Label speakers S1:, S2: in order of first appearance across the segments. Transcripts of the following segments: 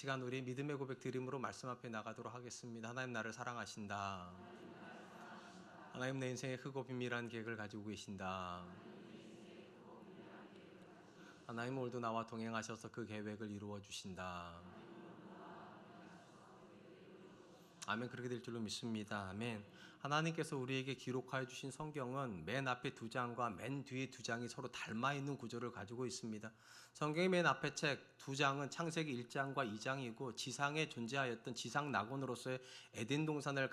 S1: 시간 우리 믿음의 고백 드림으로 말씀 앞에 나가도록 하겠습니다. 하나님 나를 사랑하신다. 하나님 내 인생의 크고 비밀한 계획을 가지고 계신다. 하나님 오늘도 나와 동행하셔서 그 계획을 이루어 주신다. 아멘. 그렇게 될 줄로 믿습니다. 아멘. 하나님께서 우리에게 기록하여 주신 성경은 맨 앞에 2장과 맨 뒤에 2장이 서로 닮아 있는 구조를 가지고 있습니다. 성경의 맨 앞에 책 2장은 창세기 1장과 2장이고 지상에 존재하였던 지상 낙원으로서의 에덴 동산에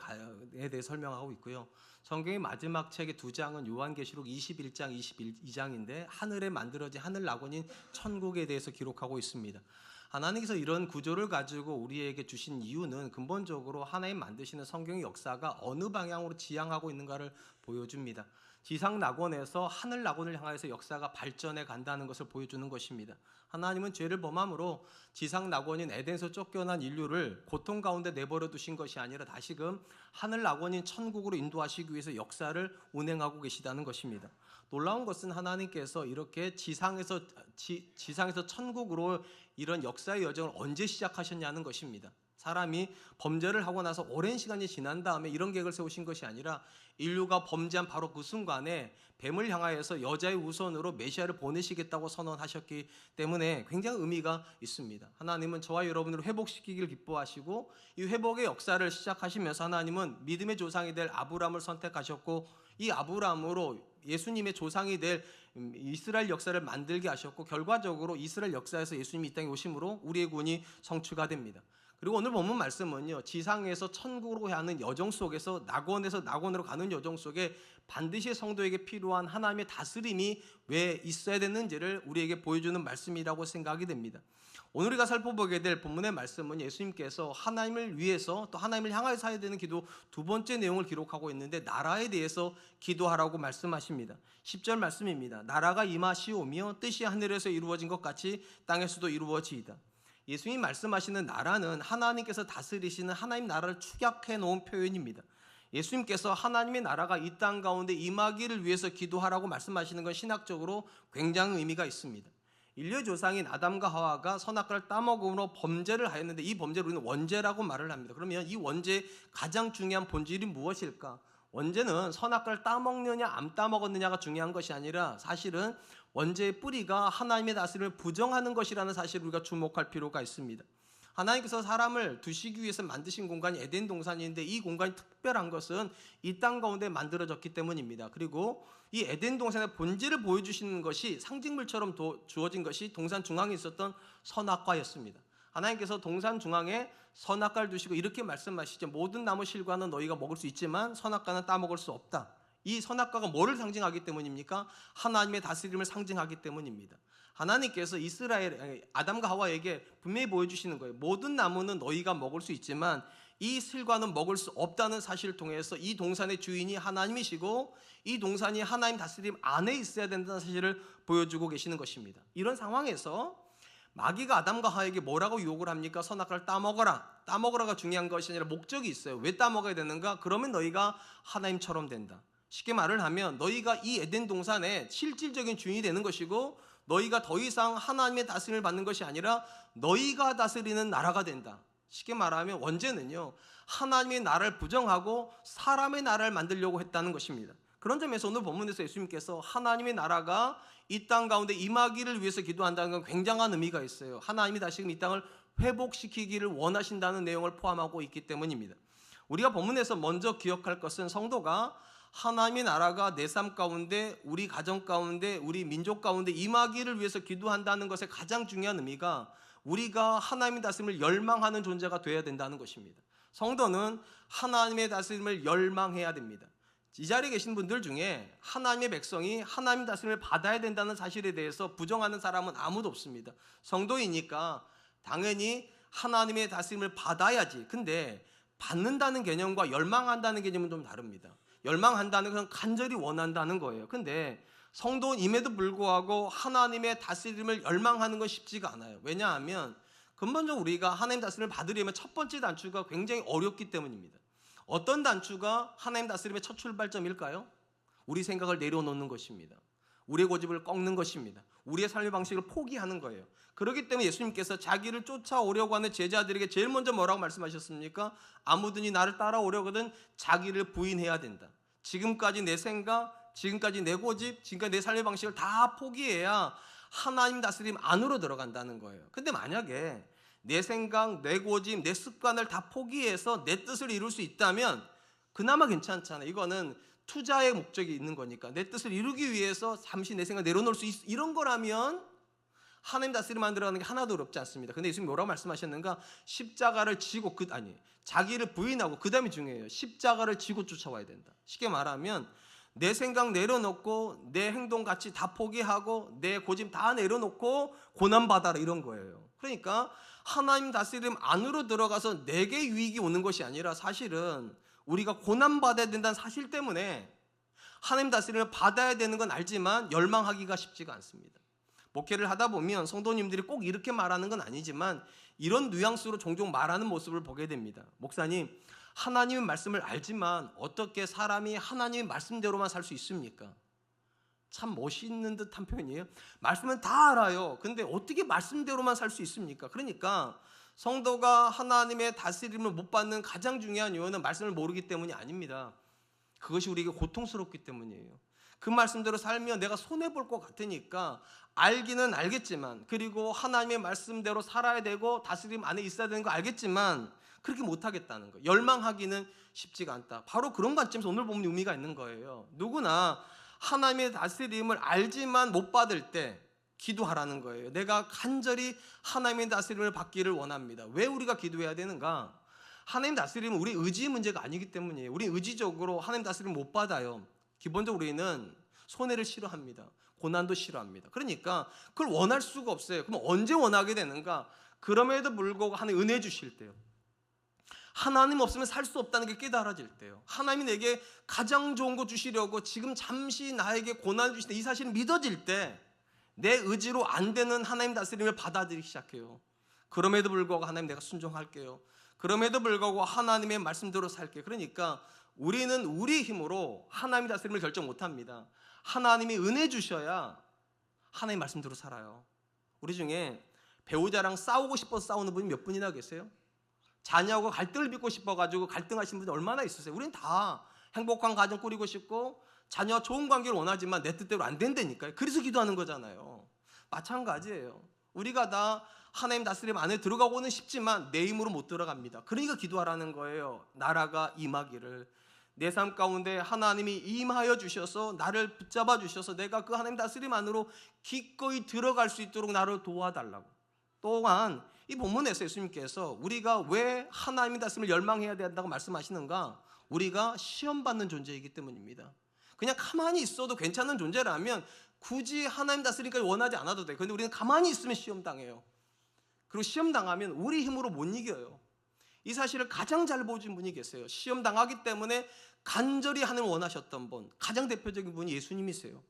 S1: 대해 설명하고 있고요. 성경의 마지막 책의 2장은 요한계시록 21장, 22장인데 하늘에 만들어진 하늘 낙원인 천국에 대해서 기록하고 있습니다. 하나님께서 이런 구조를 가지고 우리에게 주신 이유는 근본적으로 하나님 만드시는 성경의 역사가 어느 방향으로 지향하고 있는가를 보여줍니다. 지상 낙원에서 하늘 낙원을 향해서 역사가 발전해 간다는 것을 보여주는 것입니다. 하나님은 죄를 범함으로 지상 낙원인 에덴에서 쫓겨난 인류를 고통 가운데 내버려 두신 것이 아니라 다시금 하늘 낙원인 천국으로 인도하시기 위해서 역사를 운행하고 계시다는 것입니다. 놀라운 것은 하나님께서 이렇게 지상에서 천국으로 이런 역사의 여정을 언제 시작하셨냐는 것입니다. 사람이 범죄를 하고 나서 오랜 시간이 지난 다음에 이런 계획을 세우신 것이 아니라 인류가 범죄한 바로 그 순간에 뱀을 향하여서 여자의 우선으로 메시아를 보내시겠다고 선언하셨기 때문에 굉장히 의미가 있습니다. 하나님은 저와 여러분을 회복시키기를 기뻐하시고 이 회복의 역사를 시작하시면서 하나님은 믿음의 조상이 될 아브라함을 선택하셨고 이 아브라함으로 예수님의 조상이 될 이스라엘 역사를 만들게 하셨고 결과적으로 이스라엘 역사에서 예수님이 이 땅에 오심으로 우리의 구원이 성취가 됩니다. 그리고 오늘 본문 말씀은요, 지상에서 천국으로 가는 여정 속에서 낙원에서 낙원으로 가는 여정 속에 반드시 성도에게 필요한 하나님의 다스림이 왜 있어야 되는지를 우리에게 보여주는 말씀이라고 생각이 됩니다. 오늘 우리가 살펴보게 될 본문의 말씀은 예수님께서 하나님을 위해서 또 하나님을 향하여서 해야 되는 기도 두 번째 내용을 기록하고 있는데 나라에 대해서 기도하라고 말씀하십니다. 10절 말씀입니다. 나라가 임하시오며 뜻이 하늘에서 이루어진 것 같이 땅에서도 이루어지이다. 예수님이 말씀하시는 나라는 하나님께서 다스리시는 하나님 나라를 축약해 놓은 표현입니다. 예수님께서 하나님의 나라가 이 땅 가운데 임하기를 위해서 기도하라고 말씀하시는 건 신학적으로 굉장히 의미가 있습니다. 인류의 조상인 아담과 하와가 선악과를 따먹음으로 범죄를 하였는데 이 범죄를 우리는 원죄라고 말을 합니다. 그러면 이 원죄의 가장 중요한 본질이 무엇일까? 원죄는 선악과를 따먹느냐 안 따먹었느냐가 중요한 것이 아니라 사실은 원죄의 뿌리가 하나님의 다스림을 부정하는 것이라는 사실을 우리가 주목할 필요가 있습니다. 하나님께서 사람을 두시기 위해서 만드신 공간이 에덴 동산인데 이 공간이 특별한 것은 이 땅 가운데 만들어졌기 때문입니다. 그리고 이 에덴 동산의 본질을 보여주시는 것이 상징물처럼 주어진 것이 동산 중앙에 있었던 선악과였습니다. 하나님께서 동산 중앙에 선악과를 두시고 이렇게 말씀하시죠. 모든 나무 실과는 너희가 먹을 수 있지만 선악과는 따먹을 수 없다. 이 선악과가 뭐를 상징하기 때문입니까? 하나님의 다스림을 상징하기 때문입니다. 하나님께서 아담과 하와에게 분명히 보여주시는 거예요. 모든 나무는 너희가 먹을 수 있지만 이 실과는 먹을 수 없다는 사실을 통해서 이 동산의 주인이 하나님이시고 이 동산이 하나님 다스림 안에 있어야 된다는 사실을 보여주고 계시는 것입니다. 이런 상황에서 마귀가 아담과 하와에게 뭐라고 유혹을 합니까? 선악과를 따먹어라. 따먹으라가 중요한 것이 아니라 목적이 있어요. 왜 따먹어야 되는가? 그러면 너희가 하나님처럼 된다. 쉽게 말을 하면 너희가 이 에덴 동산의 실질적인 주인이 되는 것이고 너희가 더 이상 하나님의 다스림을 받는 것이 아니라 너희가 다스리는 나라가 된다. 쉽게 말하면 원죄는요, 하나님의 나라를 부정하고 사람의 나라를 만들려고 했다는 것입니다. 그런 점에서 오늘 본문에서 예수님께서 하나님의 나라가 이 땅 가운데 임하기를 위해서 기도한다는 건 굉장한 의미가 있어요. 하나님이 다시금 이 땅을 회복시키기를 원하신다는 내용을 포함하고 있기 때문입니다. 우리가 본문에서 먼저 기억할 것은 성도가 하나님의 나라가 내 삶 가운데, 우리 가정 가운데, 우리 민족 가운데 임하기를 위해서 기도한다는 것의 가장 중요한 의미가 우리가 하나님의 다스림을 열망하는 존재가 되어야 된다는 것입니다. 성도는 하나님의 다스림을 열망해야 됩니다. 이 자리에 계신 분들 중에 하나님의 백성이 하나님 다스림을 받아야 된다는 사실에 대해서 부정하는 사람은 아무도 없습니다. 성도이니까 당연히 하나님의 다스림을 받아야지. 근데 받는다는 개념과 열망한다는 개념은 좀 다릅니다. 열망한다는 것은 간절히 원한다는 거예요. 근데 성도임에도 불구하고 하나님의 다스림을 열망하는 건 쉽지가 않아요. 왜냐하면 근본적으로 우리가 하나님 다스림을 받으려면 첫 번째 단추가 굉장히 어렵기 때문입니다. 어떤 단추가 하나님 다스림의 첫 출발점일까요? 우리 생각을 내려놓는 것입니다. 우리의 고집을 꺾는 것입니다. 우리의 삶의 방식을 포기하는 거예요. 그렇기 때문에 예수님께서 자기를 쫓아오려고 하는 제자들에게 제일 먼저 뭐라고 말씀하셨습니까? 아무든지 나를 따라오려거든 자기를 부인해야 된다. 지금까지 내 생각, 지금까지 내 고집, 지금까지 내 삶의 방식을 다 포기해야 하나님 다스림 안으로 들어간다는 거예요. 근데 만약에 내 생각, 내 고집, 내 습관을 다 포기해서 내 뜻을 이룰 수 있다면 그나마 괜찮잖아요. 이거는 투자의 목적이 있는 거니까 내 뜻을 이루기 위해서 잠시 내 생각 내려놓을 수 있어. 이런 거라면 하나님 다스림 안 들어가는 게 하나도 어렵지 않습니다. 근데 예수님이 뭐라고 말씀하셨는가? 십자가를 지고 자기를 부인하고 그 다음이 중요해요. 십자가를 지고 쫓아와야 된다. 쉽게 말하면 내 생각 내려놓고 내 행동 가치 다 포기하고 내 고집 다 내려놓고 고난받아라 이런 거예요. 그러니까 하나님 다스림 안으로 들어가서 내게 유익이 오는 것이 아니라 사실은 우리가 고난받아야 된다는 사실 때문에 하나님 다스림을 받아야 되는 건 알지만 열망하기가 쉽지가 않습니다. 목회를 하다 보면 성도님들이 꼭 이렇게 말하는 건 아니지만 이런 뉘앙스로 종종 말하는 모습을 보게 됩니다. 목사님, 하나님의 말씀을 알지만 어떻게 사람이 하나님의 말씀대로만 살 수 있습니까? 참 멋있는 듯한 표현이에요. 말씀은 다 알아요. 근데 어떻게 말씀대로만 살 수 있습니까? 그러니까 성도가 하나님의 다스림을 못 받는 가장 중요한 이유는 말씀을 모르기 때문이 아닙니다. 그것이 우리에게 고통스럽기 때문이에요. 그 말씀대로 살면 내가 손해볼 것 같으니까 알기는 알겠지만, 그리고 하나님의 말씀대로 살아야 되고 다스림 안에 있어야 되는 거 알겠지만 그렇게 못하겠다는 거예요. 열망하기는 쉽지가 않다. 바로 그런 관점에서 오늘 보면 의미가 있는 거예요. 누구나 하나님의 다스림을 알지만 못 받을 때 기도하라는 거예요. 내가 간절히 하나님의 다스림을 받기를 원합니다. 왜 우리가 기도해야 되는가? 하나님 다스림은 우리 의지의 문제가 아니기 때문이에요. 우리 의지적으로 하나님 다스림 못 받아요. 기본적으로 우리는 손해를 싫어합니다. 고난도 싫어합니다. 그러니까 그걸 원할 수가 없어요. 그럼 언제 원하게 되는가? 그럼에도 불구하고 하나님 은혜 주실 때요. 하나님 없으면 살 수 없다는 게 깨달아질 때요. 하나님이 내게 가장 좋은 거 주시려고 지금 잠시 나에게 고난을 주시는 이 사실이 믿어질 때 내 의지로 안 되는 하나님 다스림을 받아들이기 시작해요. 그럼에도 불구하고 하나님 내가 순종할게요. 그럼에도 불구하고 하나님의 말씀대로 살게요. 그러니까 우리는 우리 힘으로 하나님의 다스림을 결정 못합니다. 하나님이 은혜 주셔야 하나님의 말씀대로 살아요. 우리 중에 배우자랑 싸우고 싶어서 싸우는 분이 몇 분이나 계세요? 자녀하고 갈등을 빚고 싶어가지고 갈등하시는 분이 얼마나 있으세요? 우리는 다 행복한 가정 꾸리고 싶고 자녀와 좋은 관계를 원하지만 내 뜻대로 안 된다니까요. 그래서 기도하는 거잖아요. 마찬가지예요. 우리가 다 하나님 다스림 안에 들어가고는 싶지만 내 힘으로 못 들어갑니다. 그러니까 기도하라는 거예요. 나라가 임하기를. 내 삶 가운데 하나님이 임하여 주셔서 나를 붙잡아 주셔서 내가 그 하나님 다스림 안으로 기꺼이 들어갈 수 있도록 나를 도와달라고. 또한 이 본문에서 예수님께서 우리가 왜 하나님의 다스림을 열망해야 된다고 말씀하시는가? 우리가 시험받는 존재이기 때문입니다. 그냥 가만히 있어도 괜찮은 존재라면 굳이 하나님 다스림까지 원하지 않아도 돼. 그런데 우리는 가만히 있으면 시험당해요. 그리고 시험당하면 우리 힘으로 못 이겨요. 이 사실을 가장 잘 보여준 분이 계세요. 시험당하기 때문에 간절히 하나님을 원하셨던 분, 가장 대표적인 분이 예수님이세요.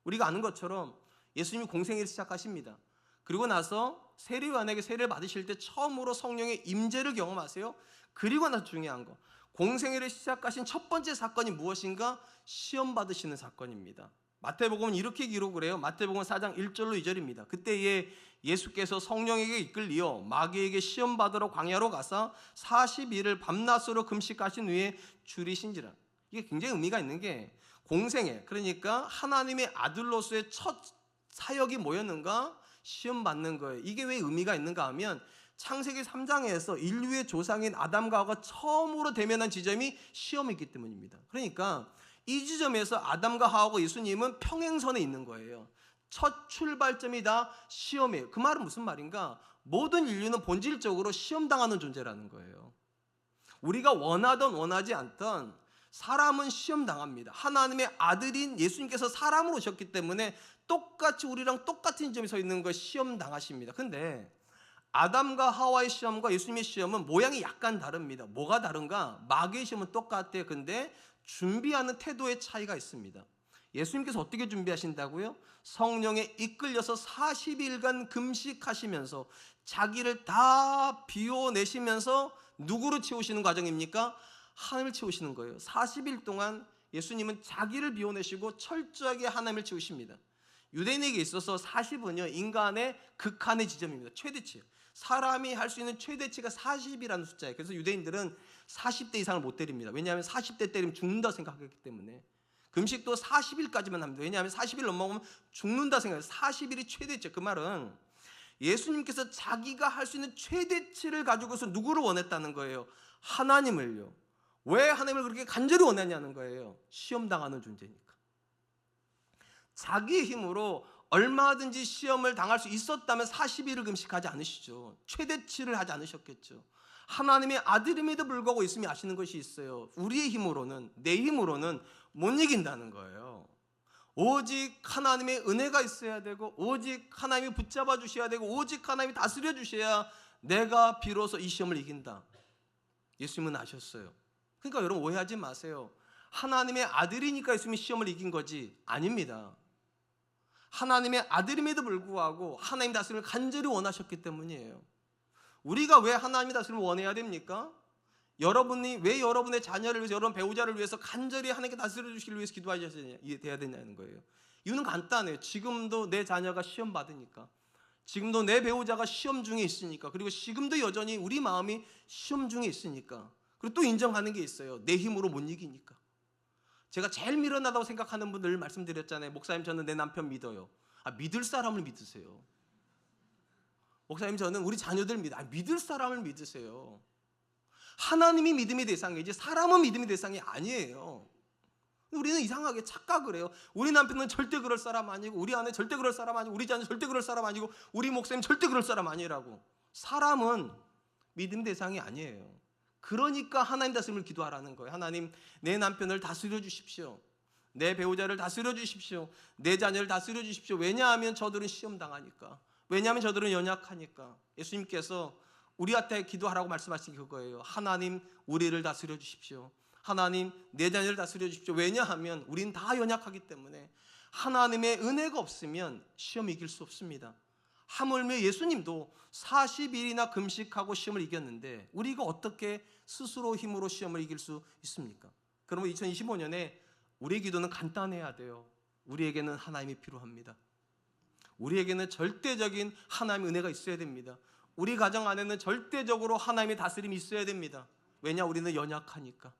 S1: 우리가 아는 것처럼 예수님이 공생애를 시작하십니다. 그리고 나서 세례요한에게 세례를 받으실 때 처음으로 성령의 임재를 경험하세요. 그리고 나서 중요한 거, 공생애를 시작하신 첫 번째 사건이 무엇인가? 시험 받으시는 사건입니다. 마태복음은 이렇게 기록을 해요. 마태복음 4장 1절로 2절입니다. 그때에 예수께서 성령에게 이끌리어 마귀에게 시험 받으러 광야로 가서 40일을 밤낮으로 금식하신 후에 줄이신지라. 이게 굉장히 의미가 있는 게 공생애, 그러니까 하나님의 아들로서의 첫 사역이 뭐였는가? 시험 받는 거예요. 이게 왜 의미가 있는가 하면 창세기 3장에서 인류의 조상인 아담과 하와가 처음으로 대면한 지점이 시험이기 때문입니다. 그러니까 이 지점에서 아담과 하와와 예수님은 평행선에 있는 거예요. 첫 출발점이 다 시험이에요. 그 말은 무슨 말인가? 모든 인류는 본질적으로 시험당하는 존재라는 거예요. 우리가 원하든 원하지 않든 사람은 시험당합니다. 하나님의 아들인 예수님께서 사람으로 오셨기 때문에 똑같이 우리랑 똑같은 점에 서 있는 거 시험당하십니다. 근데 아담과 하와의 시험과 예수님의 시험은 모양이 약간 다릅니다. 뭐가 다른가? 마귀의 시험은 똑같아요. 근데 준비하는 태도의 차이가 있습니다. 예수님께서 어떻게 준비하신다고요? 성령에 이끌려서 40일간 금식하시면서 자기를 다 비워내시면서 누구를 채우시는 과정입니까? 하나님을 채우시는 거예요. 40일 동안 예수님은 자기를 비워내시고 철저하게 하나님을 채우십니다. 유대인에게 있어서 40은요 인간의 극한의 지점입니다. 최대치. 사람이 할 수 있는 최대치가 40이라는 숫자예요. 그래서 유대인들은 40대 이상을 못 때립니다. 왜냐하면 40대 때리면 죽는다 생각했기 때문에. 금식도 40일까지만 합니다. 왜냐하면 40일 넘어가면 죽는다 생각해요. 40일이 최대치. 그 말은 예수님께서 자기가 할 수 있는 최대치를 가지고서 누구를 원했다는 거예요? 하나님을요. 왜 하나님을 그렇게 간절히 원했냐는 거예요. 시험당하는 존재니까. 자기의 힘으로 얼마든지 시험을 당할 수 있었다면 40일을 금식하지 않으시죠. 최대치를 하지 않으셨겠죠. 하나님의 아들임에도 불구하고 예수님이 아시는 것이 있어요. 우리의 힘으로는, 내 힘으로는 못 이긴다는 거예요. 오직 하나님의 은혜가 있어야 되고, 오직 하나님이 붙잡아 주셔야 되고, 오직 하나님이 다스려 주셔야 내가 비로소 이 시험을 이긴다. 예수님은 아셨어요. 그러니까 여러분 오해하지 마세요. 하나님의 아들이니까 예수님이 시험을 이긴 거지 아닙니다. 하나님의 아들임에도 불구하고 하나님 다스림을 간절히 원하셨기 때문이에요. 우리가 왜 하나님의 다스림을 원해야 됩니까? 여러분이 왜 여러분의 자녀를 위해서, 여러분 배우자를 위해서 간절히 하나님께 다스려 주시기 위해서 기도하셔야 되냐는 거예요. 이유는 간단해요. 지금도 내 자녀가 시험 받으니까, 지금도 내 배우자가 시험 중에 있으니까, 그리고 지금도 여전히 우리 마음이 시험 중에 있으니까, 그리고 또 인정하는 게 있어요. 내 힘으로 못 이기니까. 제가 제일 미련하다고 생각하는 분들 말씀드렸잖아요. 목사님 저는 내 남편 믿어요. 믿을 사람을 믿으세요. 목사님 저는 우리 자녀들 믿어요. 믿을 사람을 믿으세요. 하나님이 믿음의 대상이지 사람은 믿음의 대상이 아니에요. 우리는 이상하게 착각을 해요. 우리 남편은 절대 그럴 사람 아니고, 우리 아내 절대 그럴 사람 아니고, 우리 자녀 절대 그럴 사람 아니고, 우리 목사님 절대 그럴 사람 아니라고. 사람은 믿음 대상이 아니에요. 그러니까 하나님 다스림을 기도하라는 거예요. 하나님 내 남편을 다스려 주십시오. 내 배우자를 다스려 주십시오. 내 자녀를 다스려 주십시오. 왜냐하면 저들은 시험 당하니까. 왜냐하면 저들은 연약하니까. 예수님께서 우리한테 기도하라고 말씀하신 게 그거예요. 하나님 우리를 다스려 주십시오. 하나님 내 자녀를 다스려 주십시오. 왜냐하면 우린 다 연약하기 때문에 하나님의 은혜가 없으면 시험 이길 수 없습니다. 하물며 예수님도 40일이나 금식하고 시험을 이겼는데 우리가 어떻게 스스로 힘으로 시험을 이길 수 있습니까? 그러면 2025년에 우리의 기도는 간단해야 돼요. 우리에게는 하나님이 필요합니다. 우리에게는 절대적인 하나님의 은혜가 있어야 됩니다. 우리 가정 안에는 절대적으로 하나님의 다스림이 있어야 됩니다. 왜냐? 우리는 연약하니까.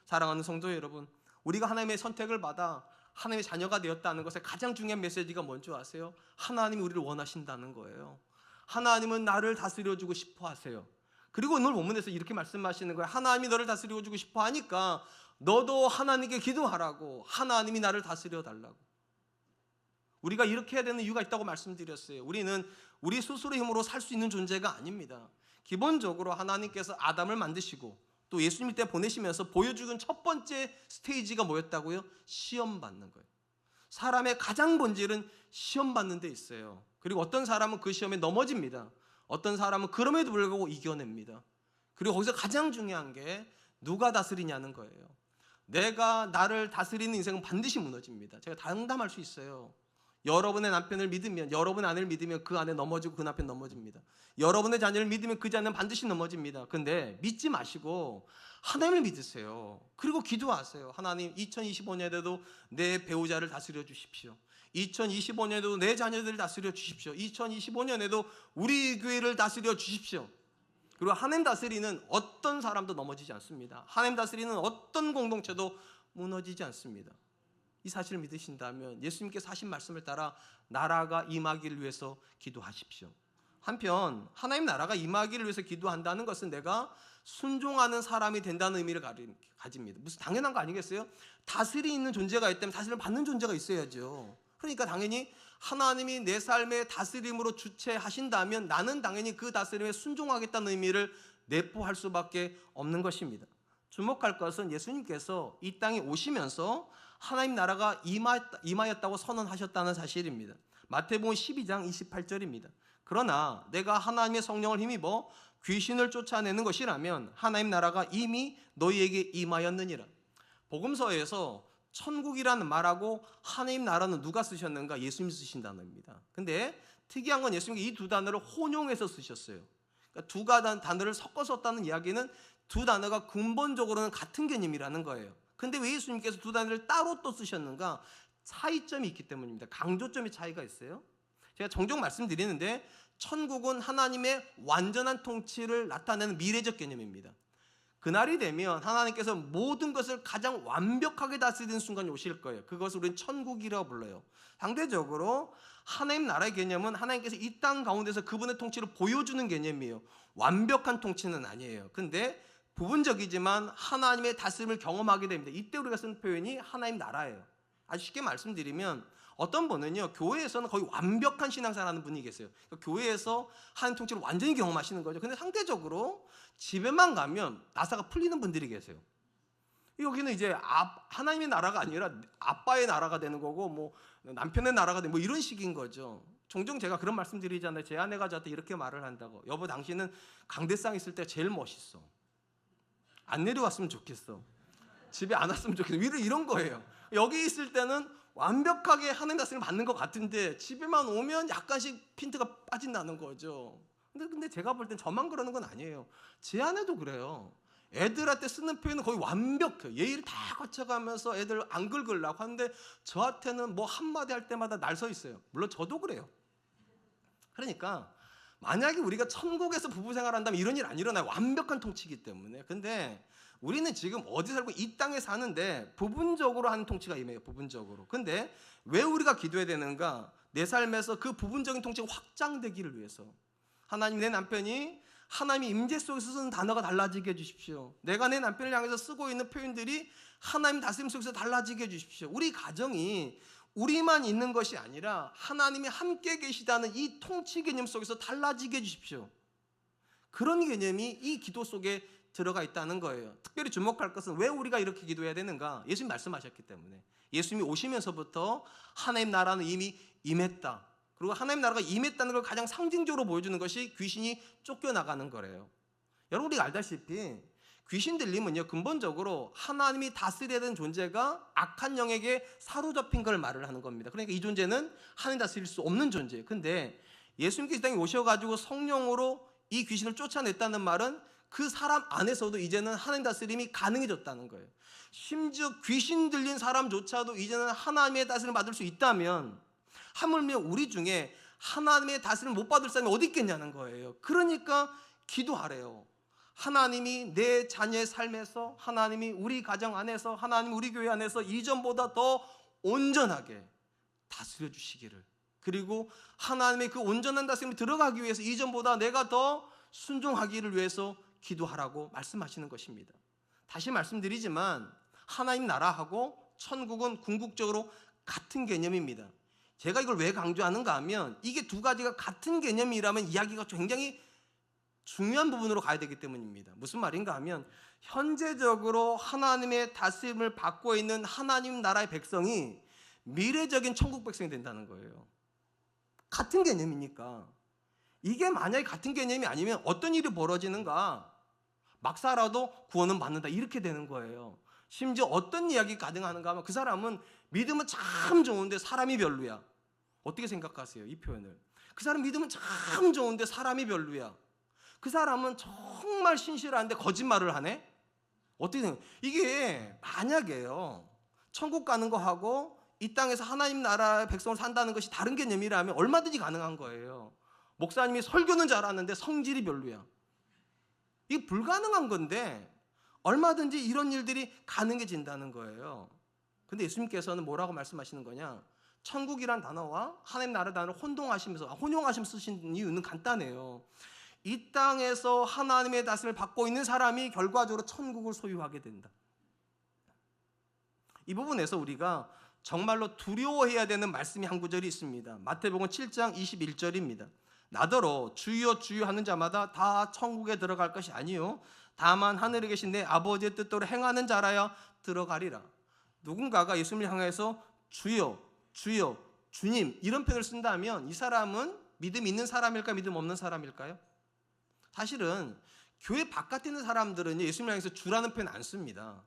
S1: 사랑하는 성도 여러분, 우리가 하나님의 선택을 받아 하나님의 자녀가 되었다는 것의 가장 중요한 메시지가 뭔지 아세요? 하나님이 우리를 원하신다는 거예요. 하나님은 나를 다스려주고 싶어 하세요. 그리고 오늘 본문에서 이렇게 말씀하시는 거예요. 하나님이 너를 다스려주고 싶어 하니까 너도 하나님께 기도하라고, 하나님이 나를 다스려 달라고. 우리가 이렇게 해야 되는 이유가 있다고 말씀드렸어요. 우리는 우리 스스로의 힘으로 살 수 있는 존재가 아닙니다. 기본적으로 하나님께서 아담을 만드시고 또 예수님 때 보내시면서 보여주는 첫 번째 스테이지가 뭐였다고요? 시험 받는 거예요. 사람의 가장 본질은 시험 받는 데 있어요. 그리고 어떤 사람은 그 시험에 넘어집니다. 어떤 사람은 그럼에도 불구하고 이겨냅니다. 그리고 거기서 가장 중요한 게 누가 다스리냐는 거예요. 내가 나를 다스리는 인생은 반드시 무너집니다. 제가 장담할 수 있어요. 여러분의 남편을 믿으면, 여러분의 아내를 믿으면 그 아내 넘어지고 그 남편 넘어집니다. 여러분의 자녀를 믿으면 그 자녀는 반드시 넘어집니다. 근데 믿지 마시고 하나님을 믿으세요. 그리고 기도하세요. 하나님 2025년에도 내 배우자를 다스려 주십시오. 2025년에도 내 자녀들을 다스려 주십시오. 2025년에도 우리 교회를 다스려 주십시오. 그리고 하나님 다스리는 어떤 사람도 넘어지지 않습니다. 하나님 다스리는 어떤 공동체도 무너지지 않습니다. 이 사실을 믿으신다면 예수님께서 하신 말씀을 따라 나라가 임하기를 위해서 기도하십시오. 한편 하나님 나라가 임하기를 위해서 기도한다는 것은 내가 순종하는 사람이 된다는 의미를 가집니다. 무슨 당연한 거 아니겠어요? 다스리 있는 존재가 있다면 다스림을 받는 존재가 있어야죠. 그러니까 당연히 하나님이 내 삶의 다스림으로 주체하신다면 나는 당연히 그 다스림에 순종하겠다는 의미를 내포할 수밖에 없는 것입니다. 주목할 것은 예수님께서 이 땅에 오시면서 하나님 나라가 임하였다고 선언하셨다는 사실입니다. 마태복음 12장 28절입니다. 그러나 내가 하나님의 성령을 힘입어 귀신을 쫓아내는 것이라면 하나님 나라가 이미 너희에게 임하였느니라. 복음서에서 천국이라는 말하고 하나님 나라는 누가 쓰셨는가? 예수님이 쓰신 단어입니다. 근데 특이한 건 예수님이 이 두 단어를 혼용해서 쓰셨어요. 그러니까 두 단어를 섞어서 썼다는 이야기는 두 단어가 근본적으로는 같은 개념이라는 거예요. 근데 왜 예수님께서 두 단어를 따로 또 쓰셨는가? 차이점이 있기 때문입니다. 강조점의 차이가 있어요. 제가 종종 말씀드리는데 천국은 하나님의 완전한 통치를 나타내는 미래적 개념입니다. 그날이 되면 하나님께서 모든 것을 가장 완벽하게 다스리는 순간이 오실 거예요. 그것을 우리는 천국이라고 불러요. 상대적으로 하나님 나라의 개념은 하나님께서 이 땅 가운데서 그분의 통치를 보여주는 개념이에요. 완벽한 통치는 아니에요. 근데 부분적이지만 하나님의 다스림을 경험하게 됩니다. 이때 우리가 쓴 표현이 하나님 나라예요. 아주 쉽게 말씀드리면 어떤 분은요, 교회에서는 거의 완벽한 신앙생활하는 분이 계세요. 교회에서 하나님 통치를 완전히 경험하시는 거죠. 근데 상대적으로 집에만 가면 나사가 풀리는 분들이 계세요. 여기는 이제 하나님의 나라가 아니라 아빠의 나라가 되는 거고, 뭐 남편의 나라가 되는 뭐 이런 식인 거죠. 종종 제가 그런 말씀 드리잖아요. 제 아내가 저한테 이렇게 말을 한다고. 여보, 당신은 강대상 있을 때 제일 멋있어. 안 내려왔으면 좋겠어. 집에 안 왔으면 좋겠어. 이런 거예요. 여기 있을 때는 완벽하게 하나님 다스림을 받는 것 같은데 집에만 오면 약간씩 핀트가 빠진다는 거죠. 근데 제가 볼 땐 저만 그러는 건 아니에요. 제 아내도 그래요. 애들한테 쓰는 표현은 거의 완벽해요. 예의를 다 거쳐가면서 애들 안 긁으려고 하는데 저한테는 뭐 한마디 할 때마다 날 서 있어요. 물론 저도 그래요. 그러니까 만약에 우리가 천국에서 부부 생활한다면 이런 일 안 일어나요. 완벽한 통치이기 때문에. 근데 우리는 지금 어디 살고 이 땅에 사는데 부분적으로 하는 통치가 임해요. 부분적으로. 근데 왜 우리가 기도해야 되는가? 내 삶에서 그 부분적인 통치가 확장되기를 위해서. 하나님, 내 남편이 하나님의 임재 속에서 쓰는 단어가 달라지게 해주십시오. 내가 내 남편을 향해서 쓰고 있는 표현들이 하나님 다스림 속에서 달라지게 해주십시오. 우리 가정이 우리만 있는 것이 아니라 하나님이 함께 계시다는 이 통치 개념 속에서 달라지게 해주십시오. 그런 개념이 이 기도 속에 들어가 있다는 거예요. 특별히 주목할 것은 왜 우리가 이렇게 기도해야 되는가? 예수님 말씀하셨기 때문에. 예수님이 오시면서부터 하나님 나라는 이미 임했다. 그리고 하나님 나라가 임했다는 걸 가장 상징적으로 보여주는 것이 귀신이 쫓겨나가는 거래요. 여러분, 우리가 알다시피 귀신 들림은요, 근본적으로 하나님이 다스려야 되는 존재가 악한 영에게 사로잡힌 걸 말을 하는 겁니다. 그러니까 이 존재는 하나님 다스릴 수 없는 존재예요. 근데 예수님께서 이 땅에 오셔가지고 성령으로 이 귀신을 쫓아냈다는 말은 그 사람 안에서도 이제는 하나님 다스림이 가능해졌다는 거예요. 심지어 귀신 들린 사람조차도 이제는 하나님의 다스림을 받을 수 있다면 하물며 우리 중에 하나님의 다스림을 못 받을 사람이 어디 있겠냐는 거예요. 그러니까 기도하래요. 하나님이 내 자녀의 삶에서, 하나님이 우리 가정 안에서, 하나님 우리 교회 안에서 이전보다 더 온전하게 다스려 주시기를, 그리고 하나님의 그 온전한 다스림이 들어가기 위해서 이전보다 내가 더 순종하기를 위해서 기도하라고 말씀하시는 것입니다. 다시 말씀드리지만 하나님 나라하고 천국은 궁극적으로 같은 개념입니다. 제가 이걸 왜 강조하는가 하면 이게 두 가지가 같은 개념이라면 이야기가 굉장히 중요한 부분으로 가야 되기 때문입니다. 무슨 말인가 하면 현재적으로 하나님의 다스림을 받고 있는 하나님 나라의 백성이 미래적인 천국 백성이 된다는 거예요. 같은 개념이니까. 이게 만약에 같은 개념이 아니면 어떤 일이 벌어지는가? 막 살아도 구원은 받는다, 이렇게 되는 거예요. 심지어 어떤 이야기 가능한가 하면 그 사람은 믿음은 참 좋은데 사람이 별로야. 어떻게 생각하세요? 이 표현을. 그 사람 믿음은 참 좋은데 사람이 별로야. 그 사람은 정말 신실한데 거짓말을 하네? 어떻게 생각해요? 이게 만약에요, 천국 가는 거하고 이 땅에서 하나님 나라의 백성을 산다는 것이 다른 개념이라면 얼마든지 가능한 거예요. 목사님이 설교는 잘하는데 성질이 별로야. 이게 불가능한 건데 얼마든지 이런 일들이 가능해진다는 거예요. 근데 예수님께서는 뭐라고 말씀하시는 거냐? 천국이란 단어와 하나님 나라 단어를 혼용하시면서 쓰신 이유는 간단해요. 이 땅에서 하나님의 다스림을 받고 있는 사람이 결과적으로 천국을 소유하게 된다. 이 부분에서 우리가 정말로 두려워해야 되는 말씀이 한 구절이 있습니다. 마태복음 7장 21절입니다. 나더러 주여 주여 하는 자마다 다 천국에 들어갈 것이 아니요 다만 하늘에 계신 내 아버지의 뜻대로 행하는 자라야 들어가리라. 누군가가 예수님을 향해서 주여 주여 주님 이런 표현을 쓴다면 이 사람은 믿음 있는 사람일까요? 믿음 없는 사람일까요? 사실은 교회 바깥에 있는 사람들은 예수님을 향해서 주라는 표현 안 씁니다.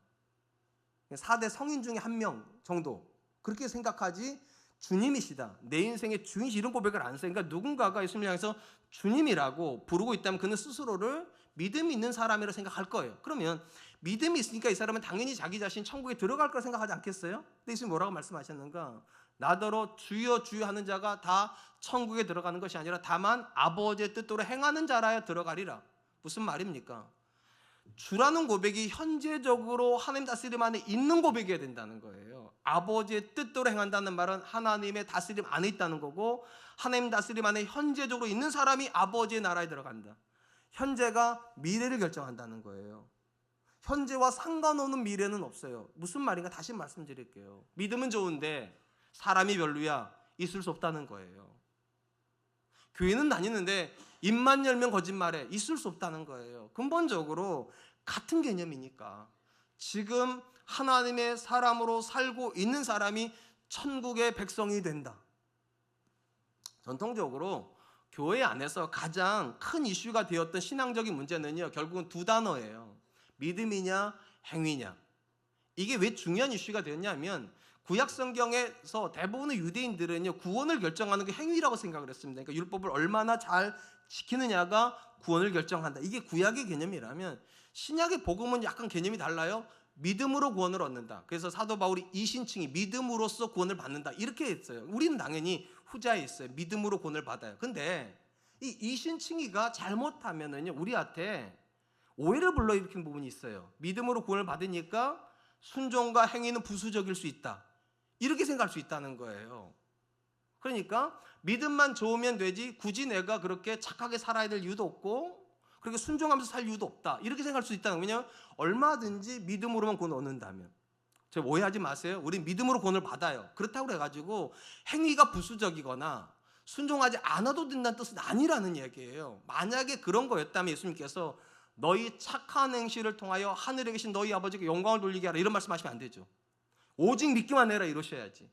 S1: 4대 성인 중에 한 명 정도 그렇게 생각하지 주님이시다, 내 인생의 주인이시, 이런 고백을 안 써요. 그러니까 누군가가 예수님을 향해서 주님이라고 부르고 있다면 그는 스스로를 믿음이 있는 사람이라 생각할 거예요. 그러면 믿음이 있으니까 이 사람은 당연히 자기 자신 천국에 들어갈 거라 생각하지 않겠어요? 근데 예수님 뭐라고 말씀하셨는가? 나더러 주여 주여 하는 자가 다 천국에 들어가는 것이 아니라 다만 아버지의 뜻대로 행하는 자라야 들어가리라. 무슨 말입니까? 주라는 고백이 현재적으로 하나님 다스림 안에 있는 고백이어야 된다는 거예요. 아버지의 뜻대로 행한다는 말은 하나님의 다스림 안에 있다는 거고, 하나님 다스림 안에 현재적으로 있는 사람이 아버지의 나라에 들어간다. 현재가 미래를 결정한다는 거예요. 현재와 상관없는 미래는 없어요. 무슨 말인가 다시 말씀드릴게요. 믿음은 좋은데 사람이 별로야, 있을 수 없다는 거예요. 교회는 다니는데 입만 열면 거짓말해, 있을 수 없다는 거예요. 근본적으로 같은 개념이니까 지금 하나님의 사람으로 살고 있는 사람이 천국의 백성이 된다. 전통적으로 교회 안에서 가장 큰 이슈가 되었던 신앙적인 문제는요, 결국은 두 단어예요. 믿음이냐 행위냐. 이게 왜 중요한 이슈가 되었냐면, 구약 성경에서 대부분의 유대인들은요, 구원을 결정하는 게 행위라고 생각을 했습니다. 그러니까 율법을 얼마나 잘 지키느냐가 구원을 결정한다. 이게 구약의 개념이라면, 신약의 복음은 약간 개념이 달라요. 믿음으로 구원을 얻는다. 그래서 사도 바울이 이신칭이 믿음으로써 구원을 받는다, 이렇게 했어요. 우리는 당연히 후자에 있어요. 믿음으로 구원을 받아요. 근데 이 이신칭이가 잘못하면은요, 우리한테 오해를 불러일으키는 부분이 있어요. 믿음으로 구원을 받으니까 순종과 행위는 부수적일 수 있다, 이렇게 생각할 수 있다는 거예요. 그러니까 믿음만 좋으면 되지 굳이 내가 그렇게 착하게 살아야 될 이유도 없고 그렇게 순종하면서 살 이유도 없다, 이렇게 생각할 수 있다는 거예요. 왜냐하면 얼마든지 믿음으로만 구원 얻는다면. 저 오해하지 마세요. 우리 믿음으로 구원을 받아요. 그렇다고 해가지고 행위가 부수적이거나 순종하지 않아도 된다는 뜻은 아니라는 얘기예요. 만약에 그런 거였다면 예수님께서 너희 착한 행실을 통하여 하늘에 계신 너희 아버지께 영광을 돌리게 하라, 이런 말씀하시면 안 되죠. 오직 믿기만 해라, 이러셔야지.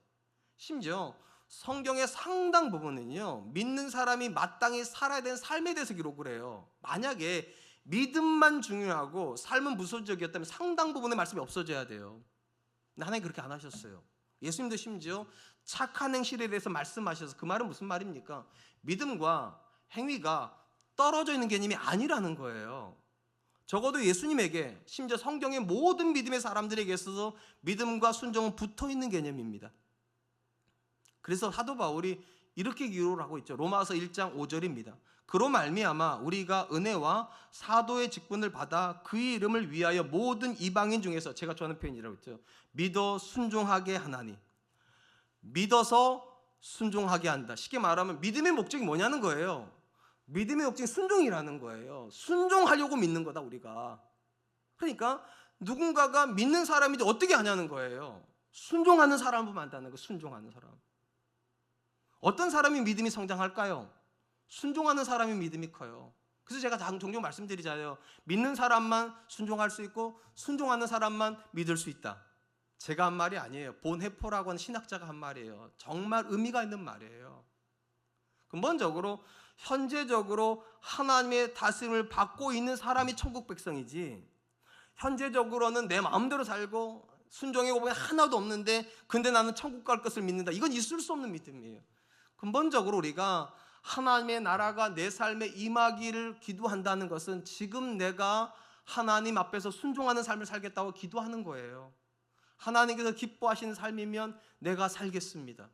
S1: 심지어 성경의 상당 부분은요, 믿는 사람이 마땅히 살아야 되는 삶에 대해서 기록을 해요. 만약에 믿음만 중요하고 삶은 무소적이었다면 상당 부분의 말씀이 없어져야 돼요. 근데 하나님 그렇게 안 하셨어요. 예수님도 심지어 착한 행실에 대해서 말씀하셔서, 그 말은 무슨 말입니까? 믿음과 행위가 떨어져 있는 개념이 아니라는 거예요. 적어도 예수님에게, 심지어 성경의 모든 믿음의 사람들에게 있어서 믿음과 순종은 붙어있는 개념입니다. 그래서 사도 바울이 이렇게 기록을 하고 있죠. 로마서 1장 5절입니다. 그로 말미암아 우리가 은혜와 사도의 직분을 받아 그의 이름을 위하여 모든 이방인 중에서, 제가 좋아하는 표현이라고 했죠, 믿어 순종하게 하나니. 믿어서 순종하게 한다. 쉽게 말하면 믿음의 목적이 뭐냐는 거예요. 믿음의 목적이 순종이라는 거예요. 순종하려고 믿는 거다, 우리가. 그러니까 누군가가 믿는 사람인데 어떻게 하냐는 거예요. 순종하는 사람을 만나는 거예요. 순종하는 사람. 어떤 사람이 믿음이 성장할까요? 순종하는 사람이 믿음이 커요. 그래서 제가 종종 말씀드리잖아요. 믿는 사람만 순종할 수 있고 순종하는 사람만 믿을 수 있다. 제가 한 말이 아니에요. 본헤포라고 하는 신학자가 한 말이에요. 정말 의미가 있는 말이에요. 근본적으로 현재적으로 하나님의 다스림을 받고 있는 사람이 천국 백성이지, 현재적으로는 내 마음대로 살고 순종의 고백이 하나도 없는데 근데 나는 천국 갈 것을 믿는다, 이건 있을 수 없는 믿음이에요. 근본적으로 우리가 하나님의 나라가 내 삶에 임하기를 기도한다는 것은 지금 내가 하나님 앞에서 순종하는 삶을 살겠다고 기도하는 거예요. 하나님께서 기뻐하시는 삶이면 내가 살겠습니다.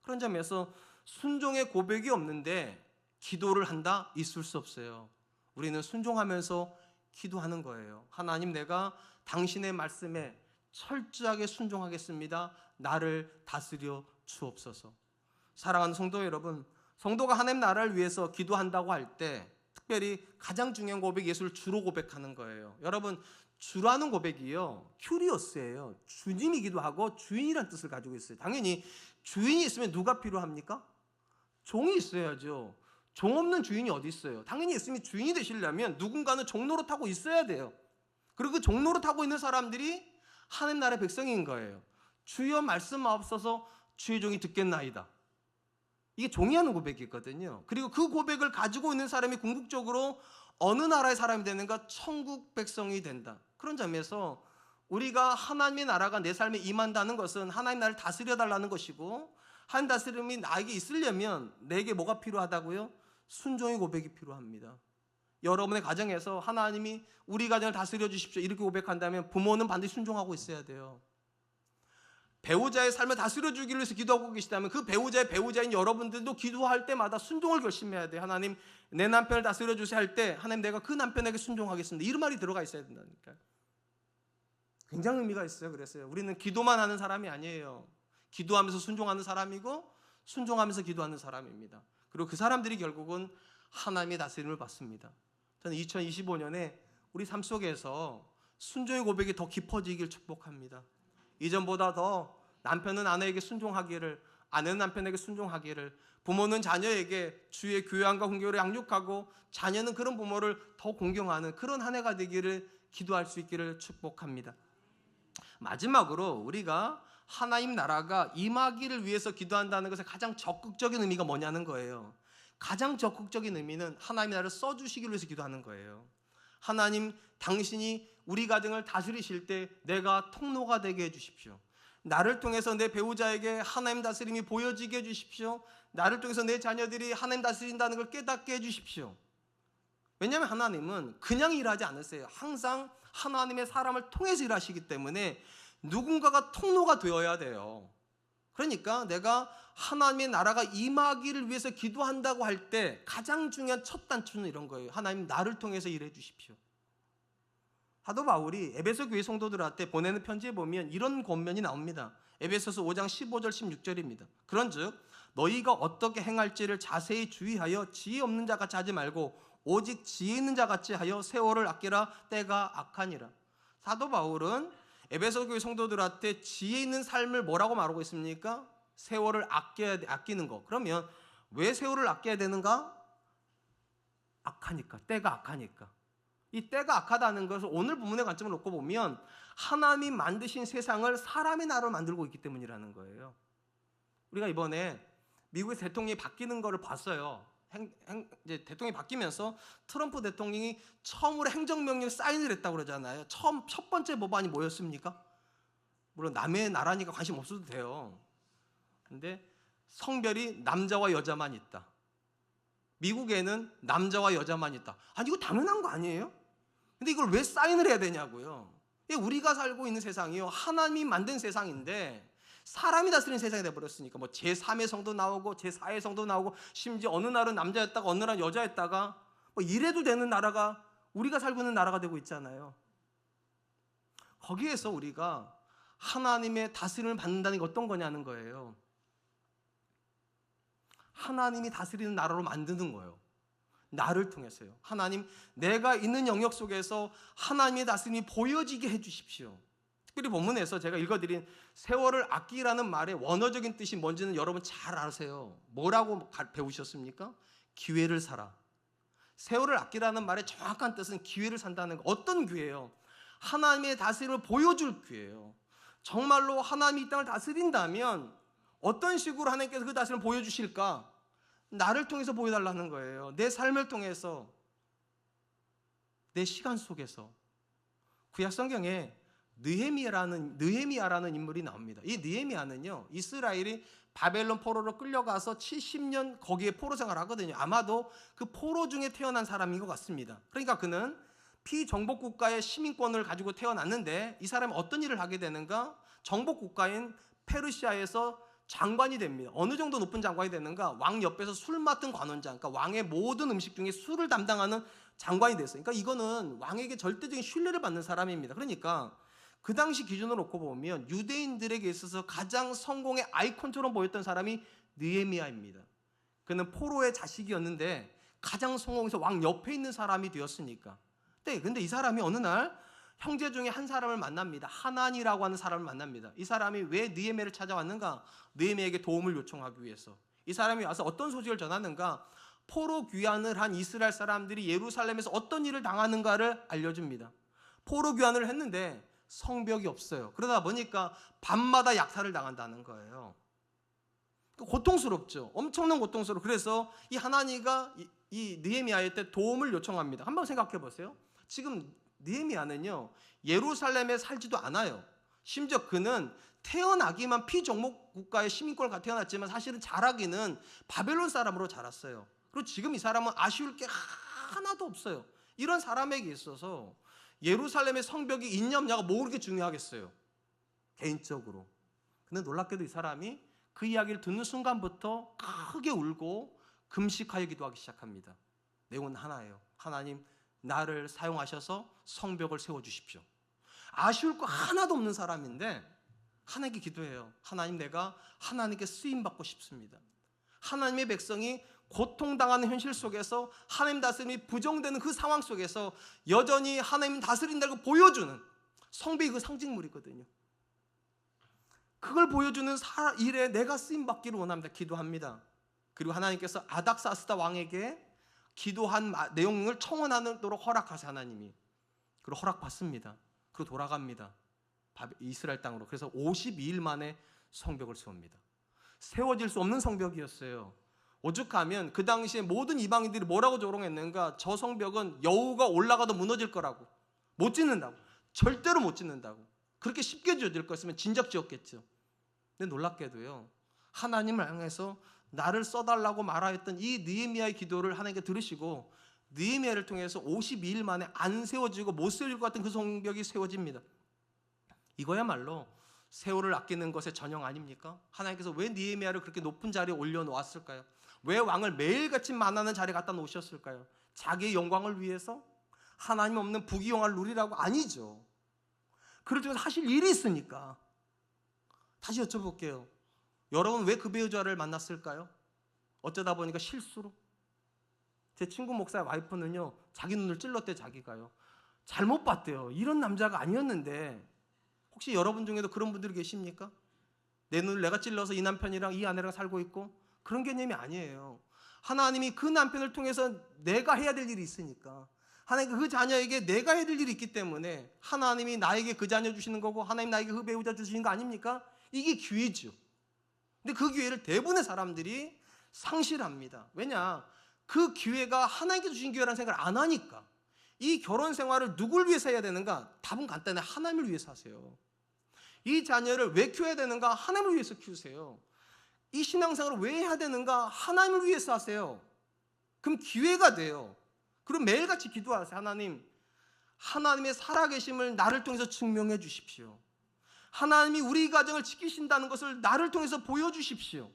S1: 그런 점에서 순종의 고백이 없는데 기도를 한다? 있을 수 없어요. 우리는 순종하면서 기도하는 거예요. 하나님, 내가 당신의 말씀에 철저하게 순종하겠습니다. 나를 다스려 주옵소서. 사랑하는 성도 여러분, 성도가 하나님 나라를 위해서 기도한다고 할 때 특별히 가장 중요한 고백이 예수를 주로 고백하는 거예요. 여러분, 주라는 고백이요, 큐리오스예요. 주님이기도 하고 주인이란 뜻을 가지고 있어요. 당연히 주인이 있으면 누가 필요합니까? 종이 있어야죠. 종 없는 주인이 어디 있어요? 당연히 예수님이 주인이 되시려면 누군가는 종로로 타고 있어야 돼요. 그리고 그 종로로 타고 있는 사람들이 하나님 나라의 백성인 거예요. 주여 말씀하옵소서 주의 종이 듣겠나이다. 이게 종이 하는 고백이거든요. 그리고 그 고백을 가지고 있는 사람이 궁극적으로 어느 나라의 사람이 되는가? 천국 백성이 된다. 그런 점에서 우리가 하나님의 나라가 내 삶에 임한다는 것은 하나님 나라를 다스려 달라는 것이고, 하나님 다스림이 나에게 있으려면 내게 뭐가 필요하다고요? 순종의 고백이 필요합니다. 여러분의 가정에서 하나님이 우리 가정을 다스려 주십시오 이렇게 고백한다면 부모는 반드시 순종하고 있어야 돼요. 배우자의 삶을 다스려 주기 위해서 기도하고 계시다면 그 배우자인 여러분들도 기도할 때마다 순종을 결심해야 돼요. 하나님, 내 남편을 다스려 주세요 할 때 하나님, 내가 그 남편에게 순종하겠습니다, 이런 말이 들어가 있어야 된다니까요. 굉장히 의미가 있어요. 그랬어요. 우리는 기도만 하는 사람이 아니에요. 기도하면서 순종하는 사람이고 순종하면서 기도하는 사람입니다. 그리고 그 사람들이 결국은 하나님의 다스림을 받습니다. 저는 2025년에 우리 삶 속에서 순종의 고백이 더 깊어지길 축복합니다. 이전보다 더 남편은 아내에게 순종하기를, 아내는 남편에게 순종하기를, 부모는 자녀에게 주의 교양과 훈계를 양육하고 자녀는 그런 부모를 더 공경하는 그런 한 해가 되기를 기도할 수 있기를 축복합니다. 마지막으로 우리가 하나님 나라가 임하기를 위해서 기도한다는 것의 가장 적극적인 의미가 뭐냐는 거예요. 가장 적극적인 의미는 하나님 나라를 써주시기를 위해서 기도하는 거예요. 하나님, 당신이 우리 가정을 다스리실 때 내가 통로가 되게 해주십시오. 나를 통해서 내 배우자에게 하나님 다스림이 보여지게 해주십시오. 나를 통해서 내 자녀들이 하나님 다스린다는 걸 깨닫게 해주십시오. 왜냐하면 하나님은 그냥 일하지 않으세요. 항상 하나님의 사람을 통해서 일하시기 때문에 누군가가 통로가 되어야 돼요. 그러니까 내가 하나님의 나라가 임하기를 위해서 기도한다고 할 때 가장 중요한 첫 단추는 이런 거예요. 하나님, 나를 통해서 일해 주십시오. 사도 바울이 에베소 교회 성도들한테 보내는 편지에 보면 이런 권면이 나옵니다. 에베소서 5장 15절 16절입니다. 그런즉 너희가 어떻게 행할지를 자세히 주의하여 지혜 없는 자 같이 하지 말고 오직 지혜 있는 자 같이 하여 세월을 아끼라, 때가 악하니라. 사도 바울은 에베소 교회 성도들한테 지혜 있는 삶을 뭐라고 말하고 있습니까? 세월을 아끼는 거. 그러면 왜 세월을 아껴야 되는가? 악하니까, 때가 악하니까. 이 때가 악하다는 것을 오늘 본문의 관점을 놓고 보면 하나님이 만드신 세상을 사람의 나라로 만들고 있기 때문이라는 거예요. 우리가 이번에 미국의 대통령이 바뀌는 거를 봤어요. 이제 대통령이 바뀌면서 트럼프 대통령이 처음으로 행정명령 사인을 했다고 그러잖아요. 첫 번째 법안이 뭐였습니까? 물론 남의 나라니까 관심 없어도 돼요. 근데 성별이 남자와 여자만 있다. 미국에는 남자와 여자만 있다. 아니, 이거 당연한 거 아니에요? 근데 이걸 왜 사인을 해야 되냐고요. 우리가 살고 있는 세상이요, 하나님이 만든 세상인데 사람이 다스리는 세상이 돼버렸으니까 뭐 제3의 성도 나오고 제4의 성도 나오고, 심지어 어느 날은 남자였다가 어느 날은 여자였다가 뭐 이래도 되는 나라가, 우리가 살고 있는 나라가 되고 있잖아요. 거기에서 우리가 하나님의 다스림을 받는다는 게 어떤 거냐는 거예요. 하나님이 다스리는 나라로 만드는 거예요. 나를 통해서요. 하나님, 내가 있는 영역 속에서 하나님의 다스림이 보여지게 해주십시오. 특별히 본문에서 제가 읽어드린 세월을 아끼라는 말의 원어적인 뜻이 뭔지는 여러분 잘 아세요. 뭐라고 배우셨습니까? 기회를 사라. 세월을 아끼라는 말의 정확한 뜻은 기회를 산다는 거. 어떤 기회예요? 하나님의 다스림을 보여줄 기회예요. 정말로 하나님이 이 땅을 다스린다면 어떤 식으로 하나님께서 그 다스림을 보여주실까? 나를 통해서 보여달라는 거예요. 내 삶을 통해서, 내 시간 속에서. 구약 성경에 느헤미야라는 인물이 나옵니다. 이 느헤미야는요, 이스라엘이 바벨론 포로로 끌려가서 70년 거기에 포로 생활을 하거든요. 아마도 그 포로 중에 태어난 사람인 것 같습니다. 그러니까 그는 피정복 국가의 시민권을 가지고 태어났는데 이 사람이 어떤 일을 하게 되는가? 정복 국가인 페르시아에서 장관이 됩니다. 어느 정도 높은 장관이 되는가? 왕 옆에서 술 맡은 관원장, 그러니까 왕의 모든 음식 중에 술을 담당하는 장관이 됐어요. 그러니까 이거는 왕에게 절대적인 신뢰를 받는 사람입니다. 그러니까 그 당시 기준으로 놓고 보면 유대인들에게 있어서 가장 성공의 아이콘처럼 보였던 사람이 느헤미야입니다. 그는 포로의 자식이었는데 가장 성공해서 왕 옆에 있는 사람이 되었으니까. 근데 이 사람이 어느 날 형제 중에 한 사람을 만납니다. 하나니라고 하는 사람을 만납니다. 이 사람이 왜 느헤미야를 찾아왔는가? 느헤미야에게 도움을 요청하기 위해서. 이 사람이 와서 어떤 소식을 전하는가? 포로 귀환을 한 이스라엘 사람들이 예루살렘에서 어떤 일을 당하는가를 알려줍니다. 포로 귀환을 했는데 성벽이 없어요. 그러다 보니까 밤마다 약탈을 당한다는 거예요. 고통스럽죠. 엄청난 고통스러워. 그래서 이 하나니가 이 느헤미야한테 도움을 요청합니다. 한번 생각해 보세요. 지금 느헤미야는요, 예루살렘에 살지도 않아요. 심지어 그는 태어나기만 피정복 국가의 시민권을 태어났지만 사실은 자라기는 바벨론 사람으로 자랐어요. 그리고 지금 이 사람은 아쉬울 게 하나도 없어요. 이런 사람에게 있어서 예루살렘의 성벽이 있냐없냐가 뭐 그렇게 중요하겠어요, 개인적으로. 근데 놀랍게도 이 사람이 그 이야기를 듣는 순간부터 크게 울고 금식하여 기도하기 시작합니다. 내용은 하나예요. 하나님, 나를 사용하셔서 성벽을 세워주십시오. 아쉬울 거 하나도 없는 사람인데 하나님께 기도해요. 하나님, 내가 하나님께 쓰임받고 싶습니다. 하나님의 백성이 고통당하는 현실 속에서 하나님 다스림이 부정되는 그 상황 속에서 여전히 하나님 다스린다고 보여주는 성벽이 그 상징물이거든요. 그걸 보여주는 일에 내가 쓰임받기를 원합니다. 기도합니다. 그리고 하나님께서 아닥사스다 왕에게 기도한 내용을 청원하도록 허락하세요. 하나님이. 그리고 허락받습니다. 그리고 돌아갑니다, 이스라엘 땅으로. 그래서 52일 만에 성벽을 세웁니다. 세워질 수 없는 성벽이었어요. 오죽하면 그 당시에 모든 이방인들이 뭐라고 조롱했는가? 저 성벽은 여우가 올라가도 무너질 거라고, 못 짓는다고, 절대로 못 짓는다고. 그렇게 쉽게 지어질 거였으면 진작 지었겠죠. 근데 놀랍게도요, 하나님을 향해서 나를 써달라고 말하였던 이 느헤미야의 기도를 하나님께 들으시고 느헤미야를 통해서 52일 만에 안 세워지고 못 세워질 것 같은 그 성벽이 세워집니다. 이거야말로 세월을 아끼는 것의 전형 아닙니까? 하나님께서 왜 느헤미야를 그렇게 높은 자리에 올려놓았을까요? 왜 왕을 매일같이 만나는 자리에 갖다 놓으셨을까요? 자기의 영광을 위해서? 하나님 없는 부귀영화를 누리라고? 아니죠. 그를 통해서 하실 일이 있으니까. 다시 여쭤볼게요. 여러분 왜 그 배우자를 만났을까요? 어쩌다 보니까 실수로. 제 친구 목사의 와이프는요, 자기 눈을 찔렀대. 자기가요, 잘못 봤대요. 이런 남자가 아니었는데. 혹시 여러분 중에도 그런 분들이 계십니까? 내 눈을 내가 찔러서 이 남편이랑 이 아내랑 살고 있고, 그런 개념이 아니에요. 하나님이 그 남편을 통해서 내가 해야 될 일이 있으니까, 하나님 그 자녀에게 내가 해야 될 일이 있기 때문에 하나님이 나에게 그 자녀 주시는 거고, 하나님 나에게 그 배우자 주시는 거 아닙니까? 이게 기회죠. 근데 그 기회를 대부분의 사람들이 상실합니다. 왜냐? 그 기회가 하나님께 주신 기회라는 생각을 안 하니까. 이 결혼 생활을 누굴 위해서 해야 되는가? 답은 간단해. 하나님을 위해서 하세요. 이 자녀를 왜 키워야 되는가? 하나님을 위해서 키우세요. 이 신앙생활을 왜 해야 되는가? 하나님을 위해서 하세요. 그럼 기회가 돼요. 그럼 매일같이 기도하세요. 하나님, 하나님의 살아계심을 나를 통해서 증명해 주십시오. 하나님이 우리 가정을 지키신다는 것을 나를 통해서 보여주십시오.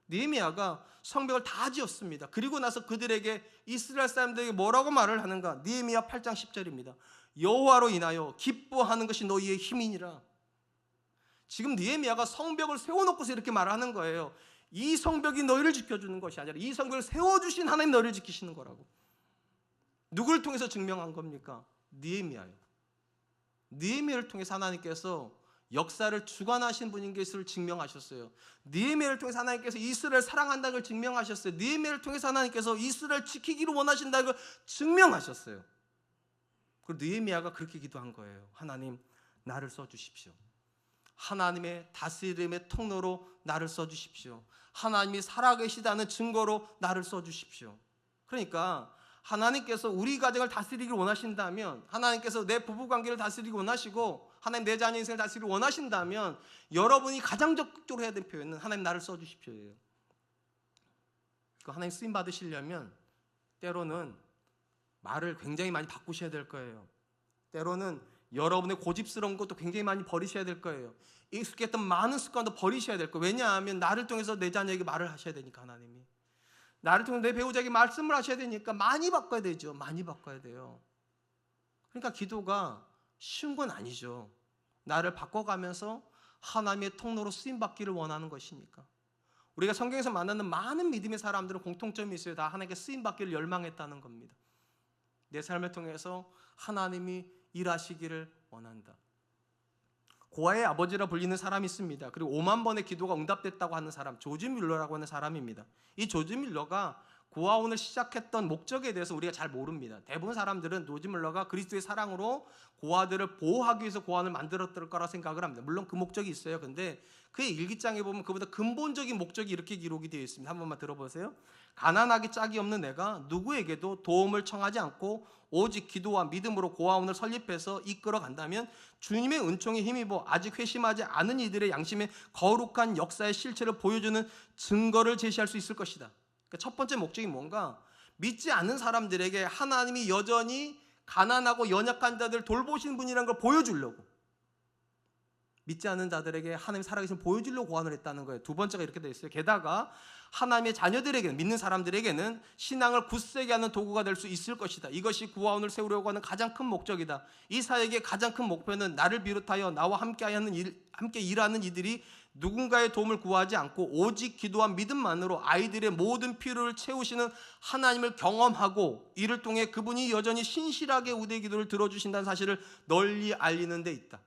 S1: 느헤미야가 성벽을 다 지었습니다. 그리고 나서 그들에게, 이스라엘 사람들에게 뭐라고 말을 하는가? 느헤미야 8장 10절입니다. 여호와로 인하여 기뻐하는 것이 너희의 힘이니라. 지금 느헤미야가 성벽을 세워놓고서 이렇게 말하는 거예요. 이 성벽이 너희를 지켜주는 것이 아니라 이 성벽을 세워주신 하나님 너희를 지키시는 거라고. 누굴 통해서 증명한 겁니까? 느헤미야요. 느헤미야를 통해서 하나님께서 역사를 주관하신 분인 것을 증명하셨어요. 느헤미야를 통해서 하나님께서 이스라엘 사랑한다는 걸 증명하셨어요. 느헤미야를 통해서 하나님께서 이스라엘 지키기를 원하신다는 걸 증명하셨어요. 그리고 느헤미야가 그렇게 기도한 거예요. 하나님, 나를 써주십시오. 하나님의 다스림의 통로로 나를 써주십시오. 하나님이 살아계시다는 증거로 나를 써주십시오. 그러니까 하나님께서 우리 가정을 다스리기를 원하신다면, 하나님께서 내 부부관계를 다스리기 원하시고, 하나님 내 자녀 인생을 다스리기 원하신다면, 여러분이 가장 적극적으로 해야 될 표현은 하나님 나를 써주십시오예요. 하나님 쓰임 받으시려면 때로는 말을 굉장히 많이 바꾸셔야 될 거예요. 때로는 여러분의 고집스러운 것도 굉장히 많이 버리셔야 될 거예요. 익숙했던 많은 습관도 버리셔야 될 거예요. 왜냐하면 나를 통해서 내 자녀에게 말을 하셔야 되니까. 하나님이 나를 통해서 내 배우자에게 말씀을 하셔야 되니까 많이 바꿔야 되죠. 많이 바꿔야 돼요. 그러니까 기도가 쉬운 건 아니죠. 나를 바꿔가면서 하나님의 통로로 쓰임받기를 원하는 것이니까. 우리가 성경에서 만나는 많은 믿음의 사람들은 공통점이 있어요. 다 하나님께 쓰임받기를 열망했다는 겁니다. 내 삶을 통해서 하나님이 일하시기를 원한다. 고아의 아버지라 불리는 사람이 있습니다. 그리고 5만 번의 기도가 응답됐다고 하는 사람, 조지 뮬러라고 하는 사람입니다. 이 조지 뮬러가 고아원을 시작했던 목적에 대해서 우리가 잘 모릅니다. 대부분 사람들은 조지 뮬러가 그리스도의 사랑으로 고아들을 보호하기 위해서 고아원을 만들었을 거라 생각을 합니다. 물론 그 목적이 있어요. 근데 그의 일기장에 보면 그보다 근본적인 목적이 이렇게 기록이 되어 있습니다. 한 번만 들어보세요. 가난하기 짝이 없는 내가 누구에게도 도움을 청하지 않고 오직 기도와 믿음으로 고아원을 설립해서 이끌어 간다면 주님의 은총에 힘입어 아직 회심하지 않은 이들의 양심의 거룩한 역사의 실체를 보여주는 증거를 제시할 수 있을 것이다. 그러니까 첫 번째 목적이 뭔가? 믿지 않는 사람들에게 하나님이 여전히 가난하고 연약한 자들 돌보시는 분이라는 걸 보여주려고, 믿지 않는 자들에게 하나님 살아계신 보여주려고 고안을 했다는 거예요. 두 번째가 이렇게 되어 있어요. 게다가 하나님의 자녀들에게는, 믿는 사람들에게는 신앙을 굳세게 하는 도구가 될 수 있을 것이다. 이것이 구화원을 세우려고 하는 가장 큰 목적이다. 이 사역의 가장 큰 목표는 나를 비롯하여 나와 함께 일하는 이들이 누군가의 도움을 구하지 않고 오직 기도와 믿음만으로 아이들의 모든 필요를 채우시는 하나님을 경험하고, 이를 통해 그분이 여전히 신실하게 우리의 기도를 들어주신다는 사실을 널리 알리는 데 있다.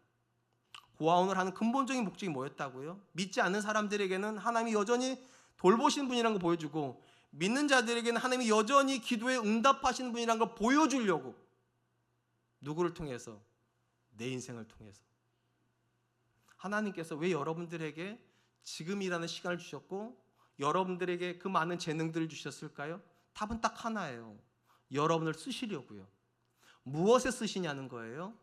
S1: 구화원을 하는 근본적인 목적이 뭐였다고요? 믿지 않는 사람들에게는 하나님이 여전히 돌보신 분이라는 걸 보여주고, 믿는 자들에게는 하나님이 여전히 기도에 응답하시는 분이라는 걸 보여주려고. 누구를 통해서? 내 인생을 통해서. 하나님께서 왜 여러분들에게 지금이라는 시간을 주셨고 여러분들에게 그 많은 재능들을 주셨을까요? 답은 딱 하나예요. 여러분을 쓰시려고요. 무엇에 쓰시냐는 거예요?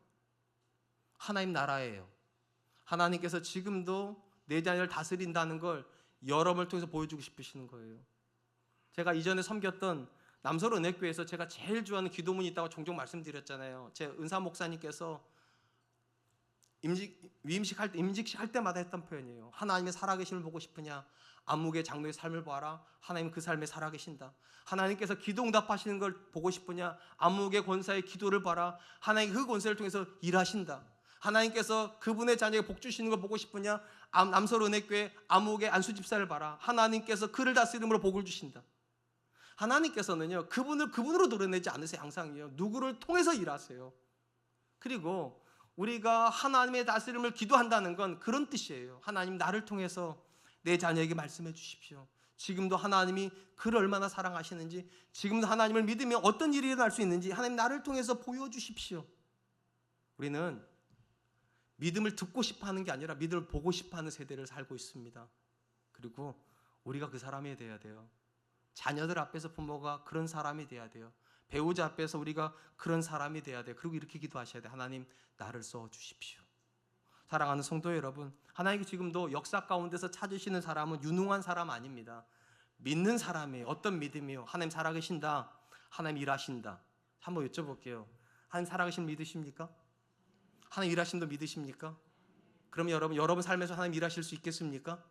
S1: 하나님 나라예요. 하나님께서 지금도 내 자녀를 다스린다는 걸 여러분을 통해서 보여주고 싶으시는 거예요. 제가 이전에 섬겼던 남서로 은혜교회에서 제가 제일 좋아하는 기도문이 있다고 종종 말씀드렸잖아요. 제 은사 목사님께서 임직식 할 때마다 했던 표현이에요. 하나님의 살아계심을 보고 싶으냐? 안목의 장로의 삶을 봐라. 하나님 그 삶에 살아계신다. 하나님께서 기도 응답하시는 걸 보고 싶으냐? 안목의 권사의 기도를 봐라. 하나님 그 권세를 통해서 일하신다. 하나님께서 그분의 자녀에게 복 주시는 걸 보고 싶으냐? 남서로 은혜교회 안목의 안수집사를 봐라. 하나님께서 그를 다스림으로 복을 주신다. 하나님께서는요, 그분으로 드러내지 않으세요. 항상요, 누구를 통해서 일하세요. 그리고 우리가 하나님의 다스림을 기도한다는 건 그런 뜻이에요. 하나님 나를 통해서 내 자녀에게 말씀해 주십시오. 지금도 하나님이 그를 얼마나 사랑하시는지, 지금도 하나님을 믿으면 어떤 일이 일어날 수 있는지 하나님 나를 통해서 보여주십시오. 우리는 믿음을 듣고 싶어하는 게 아니라 믿음을 보고 싶어하는 세대를 살고 있습니다. 그리고 우리가 그 사람이 돼야 돼요. 자녀들 앞에서 부모가 그런 사람이 돼야 돼요. 배우자 앞에서 우리가 그런 사람이 돼야 돼요. 그리고 이렇게 기도하셔야 돼요. 하나님 나를 써주십시오. 사랑하는 성도 여러분, 하나님이 지금도 역사 가운데서 찾으시는 사람은 유능한 사람 아닙니다. 믿는 사람이에요. 어떤 믿음이요? 하나님 살아계신다. 하나님 일하신다. 한번 여쭤볼게요. 하나님 살아계신 믿으십니까? 하나님 일하신다 믿으십니까? 그럼 여러분 삶에서 하나님 일하실 수 있겠습니까?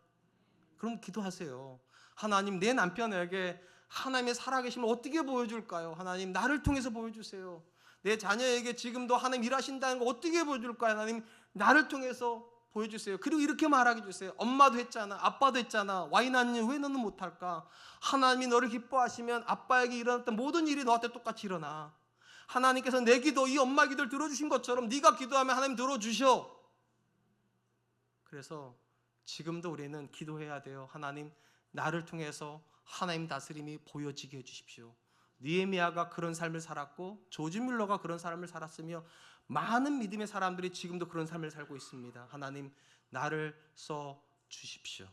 S1: 그럼 기도하세요. 하나님 내 남편에게 하나님의 살아계심을 어떻게 보여줄까요? 하나님 나를 통해서 보여주세요. 내 자녀에게 지금도 하나님 일하신다는 거 어떻게 보여줄까요? 하나님 나를 통해서 보여주세요. 그리고 이렇게 말하게 해주세요. 엄마도 했잖아, 아빠도 했잖아. 와인 한 일 왜 너는 못할까? 하나님이 너를 기뻐하시면 아빠에게 일어났던 모든 일이 너한테 똑같이 일어나. 하나님께서 내 기도, 이 엄마 기도를 들어주신 것처럼 네가 기도하면 하나님 들어주셔. 그래서 지금도 우리는 기도해야 돼요. 하나님 나를 통해서 하나님 다스림이 보여지게 해주십시오. 느헤미야가 그런 삶을 살았고 조지 뮬러가 그런 삶을 살았으며 많은 믿음의 사람들이 지금도 그런 삶을 살고 있습니다. 하나님 나를 써주십시오.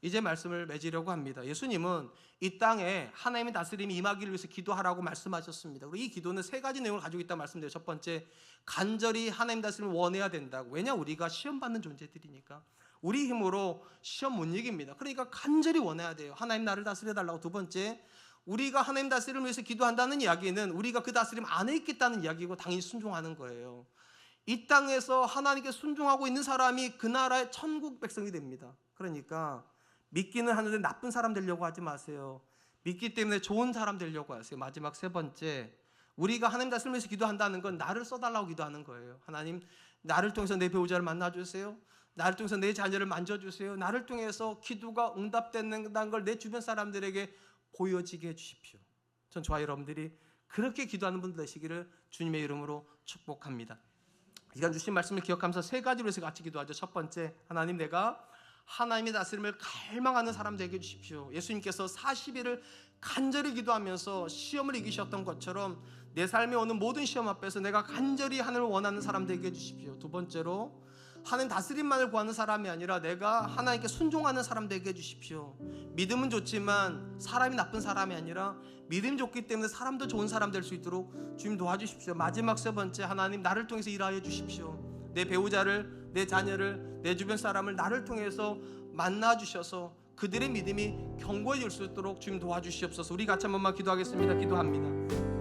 S1: 이제 말씀을 맺으려고 합니다. 예수님은 이 땅에 하나님의 다스림이 임하기를 위해서 기도하라고 말씀하셨습니다. 그리고 이 기도는 세 가지 내용을 가지고 있다고 말씀드려요. 첫 번째, 간절히 하나님 다스림을 원해야 된다고. 왜냐? 우리가 시험받는 존재들이니까. 우리 힘으로 시험 못 이깁니다. 그러니까 간절히 원해야 돼요. 하나님 나를 다스려달라고. 두 번째, 우리가 하나님 다스림을 위해서 기도한다는 이야기는 우리가 그 다스림 안에 있겠다는 이야기고 당연히 순종하는 거예요. 이 땅에서 하나님께 순종하고 있는 사람이 그 나라의 천국 백성이 됩니다. 그러니까 믿기는 하는데 나쁜 사람 되려고 하지 마세요. 믿기 때문에 좋은 사람 되려고 하세요. 마지막 세 번째, 우리가 하나님 다스림을 위해서 기도한다는 건 나를 써달라고 기도하는 거예요. 하나님 나를 통해서 내 배우자를 만나주세요. 나를 통해서 내 자녀를 만져주세요. 나를 통해서 기도가 응답된다는 걸 내 주변 사람들에게 보여지게 해주십시오. 전 저와 여러분들이 그렇게 기도하는 분들 되시기를 주님의 이름으로 축복합니다. 시간 주신 말씀을 기억하면서 세 가지로 해서 같이 기도하죠. 첫 번째, 하나님 내가 하나님의 다스림을 갈망하는 사람 되게 해주십시오. 예수님께서 40일을 간절히 기도하면서 시험을 이기셨던 것처럼 내 삶에 오는 모든 시험 앞에서 내가 간절히 하늘을 원하는 사람 되게 해주십시오. 두 번째로, 하나님 다스림만을 구하는 사람이 아니라 내가 하나님께 순종하는 사람 되게 해주십시오. 믿음은 좋지만 사람이 나쁜 사람이 아니라 믿음이 좋기 때문에 사람도 좋은 사람 될 수 있도록 주님 도와주십시오. 마지막 세 번째, 하나님 나를 통해서 일하여 주십시오. 내 배우자를, 내 자녀를, 내 주변 사람을 나를 통해서 만나주셔서 그들의 믿음이 견고해질 수 있도록 주님 도와주시옵소서. 우리 같이 한 번만 기도하겠습니다. 기도합니다.